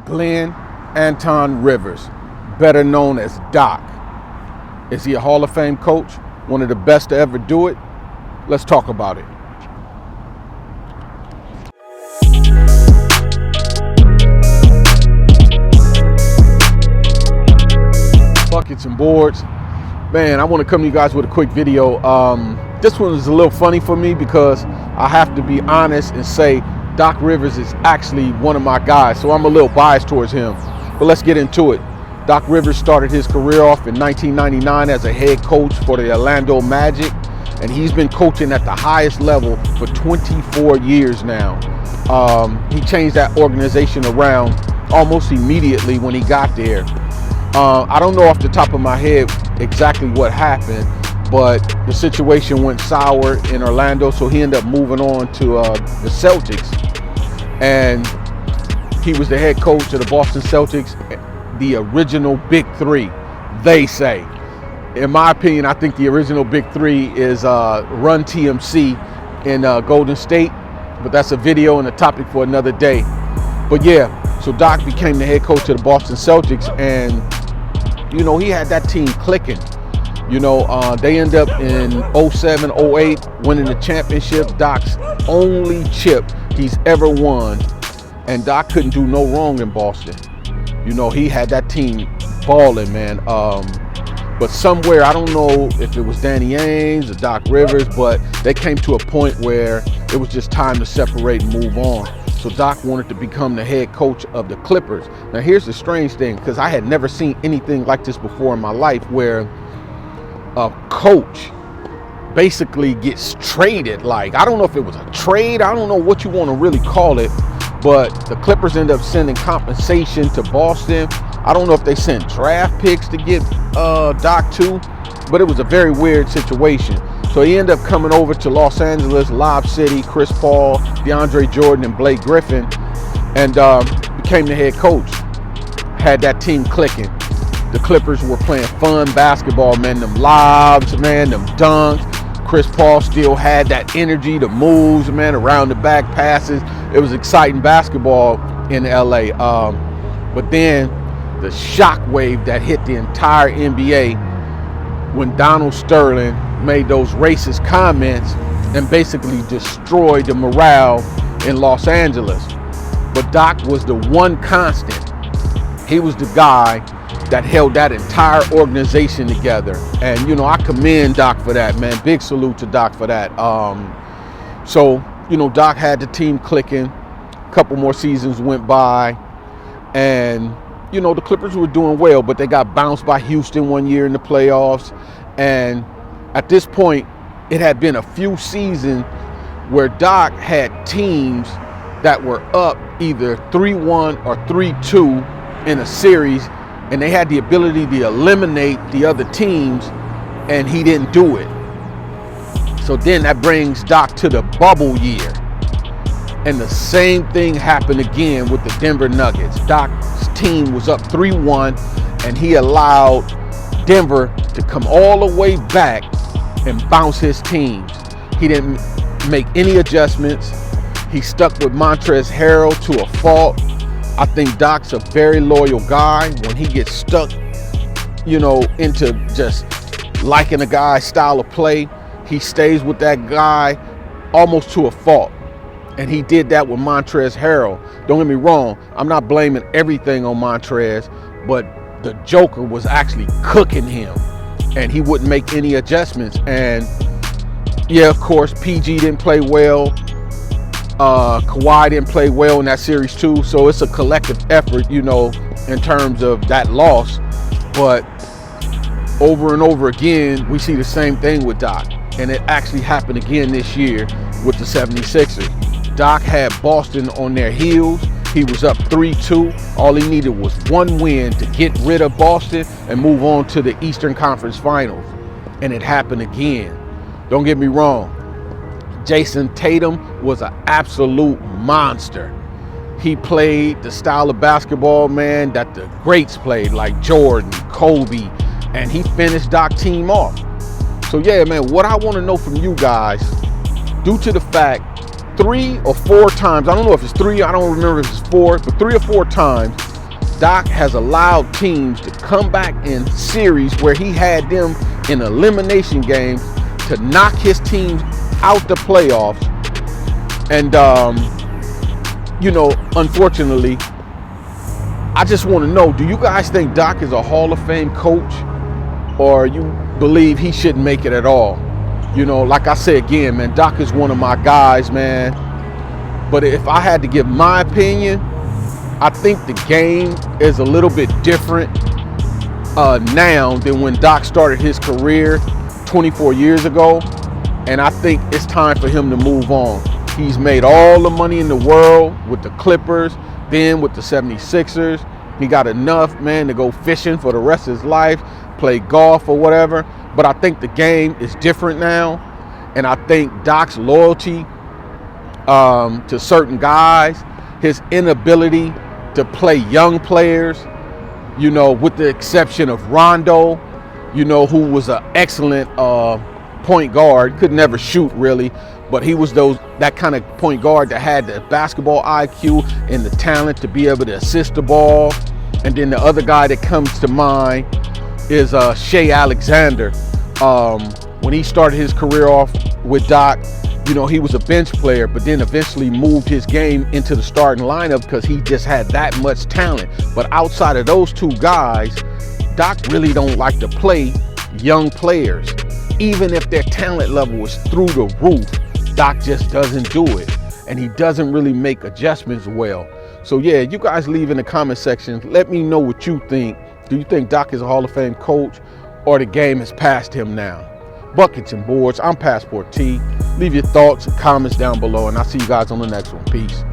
Glenn Anton Rivers, better known as Doc. Is he a Hall of Fame coach? One of the best to ever do it? Let's talk about it. Buckets and boards. Man, I want to come to you guys with a quick video. This one is a little funny for me because I have to be honest and say Doc Rivers is actually one of my guys, so I'm a little biased towards him. But let's get into it. Doc Rivers started his career off in 1999 as a head coach for the Orlando Magic, and he's been coaching at the highest level for 24 years now. He changed that organization around almost immediately when he got there. I don't know off the top of my head exactly what happened, but the situation went sour in Orlando, so he ended up moving on to the Celtics. And he was the head coach of the Boston Celtics, the original Big Three, they say. In my opinion, I think the original Big Three is Run TMC in Golden State, but that's a video and a topic for another day. But yeah, so Doc became the head coach of the Boston Celtics, and you know, he had that team clicking. You know, they end up in 07, 08 winning the championship, Doc's only chip he's ever won, and Doc couldn't do no wrong in Boston. You know, he had that team balling, man. But somewhere, I don't know if it was Danny Ainge or Doc Rivers, but they came to a point where it was just time to separate and move on. So Doc wanted to become the head coach of the Clippers. Now here's the strange thing, because I had never seen anything like this before in my life, where a coach basically gets traded. Like, I don't know if it was a trade, I don't know what you want to really call it, but the Clippers end up sending compensation to Boston. I don't know if they sent draft picks to get Doc too, but it was a very weird situation. So he ended up coming over to Los Angeles, Lob City, Chris Paul, DeAndre Jordan, and Blake Griffin, and became the head coach. Had that team clicking. The Clippers were playing fun basketball, man. Them lobs, man, them dunks. Chris Paul still had that energy, the moves, man, around the back passes. It was exciting basketball in LA. But then the shockwave that hit the entire NBA when Donald Sterling made those racist comments and basically destroyed the morale in Los Angeles. But Doc was the one constant. He was the guy that held that entire organization together. And, you know, I commend Doc for that, man. Big salute to Doc for that. So, you know, Doc had the team clicking. A couple more seasons went by, and you know, the Clippers were doing well, but they got bounced by Houston one year in the playoffs. And at this point, it had been a few seasons where Doc had teams that were up either 3-1 or 3-2 in a series, and they had the ability to eliminate the other teams, and he didn't do it. So then that brings Doc to the bubble year. And the same thing happened again with the Denver Nuggets. Doc's team was up 3-1, and he allowed Denver to come all the way back and bounce his teams. He didn't make any adjustments. He stuck with Montrezl Harrell to a fault. I think Doc's a very loyal guy. When he gets stuck, you know, into just liking a guy's style of play, he stays with that guy almost to a fault. And he did that with Montrezl Harrell. Don't get me wrong, I'm not blaming everything on Montrez, but the Joker was actually cooking him, and he wouldn't make any adjustments. And yeah, of course, PG didn't play well. Kawhi didn't play well in that series too. So it's a collective effort, you know, in terms of that loss. But over and over again, we see the same thing with Doc. And it actually happened again this year with the 76ers. Doc had Boston on their heels. He was up 3-2. All he needed was one win to get rid of Boston and move on to the Eastern Conference Finals. And it happened again. Don't get me wrong. Jason Tatum was an absolute monster. He played the style of basketball, man, that the greats played, like Jordan, Kobe, and he finished Doc's team off. So yeah, man, what I want to know from you guys, due to the fact 3 or 4 times, I don't know if it's 3, I don't remember if it's 4, but 3 or 4 times, Doc has allowed teams to come back in series where he had them in elimination games to knock his teams out the playoffs. And, unfortunately, I just want to know, do you guys think Doc is a Hall of Fame coach, or you believe he shouldn't make it at all? Like I said again, man, Doc is one of my guys, man. But if I had to give my opinion, I think the game is a little bit different now than when Doc started his career 24 years ago. And I think it's time for him to move on. He's made all the money in the world with the Clippers, then with the 76ers. He got enough, man, to go fishing for the rest of his life, play golf or whatever. But I think the game is different now. And I think Doc's loyalty to certain guys, his inability to play young players, with the exception of Rondo, who was an excellent point guard, could never shoot really, but he was that kind of point guard that had the basketball IQ and the talent to be able to assist the ball. And then the other guy that comes to mind is Shea Alexander. When he started his career off with Doc, he was a bench player, but then eventually moved his game into the starting lineup because he just had that much talent. But outside of those two guys, Doc really don't like to play young players. Even if their talent level is through the roof, Doc just doesn't do it. And he doesn't really make adjustments well. So yeah, you guys leave in the comment section. Let me know what you think. Do you think Doc is a Hall of Fame coach, or the game has passed him now? Buckets and boards, I'm Passport T. Leave your thoughts and comments down below, and I'll see you guys on the next one. Peace.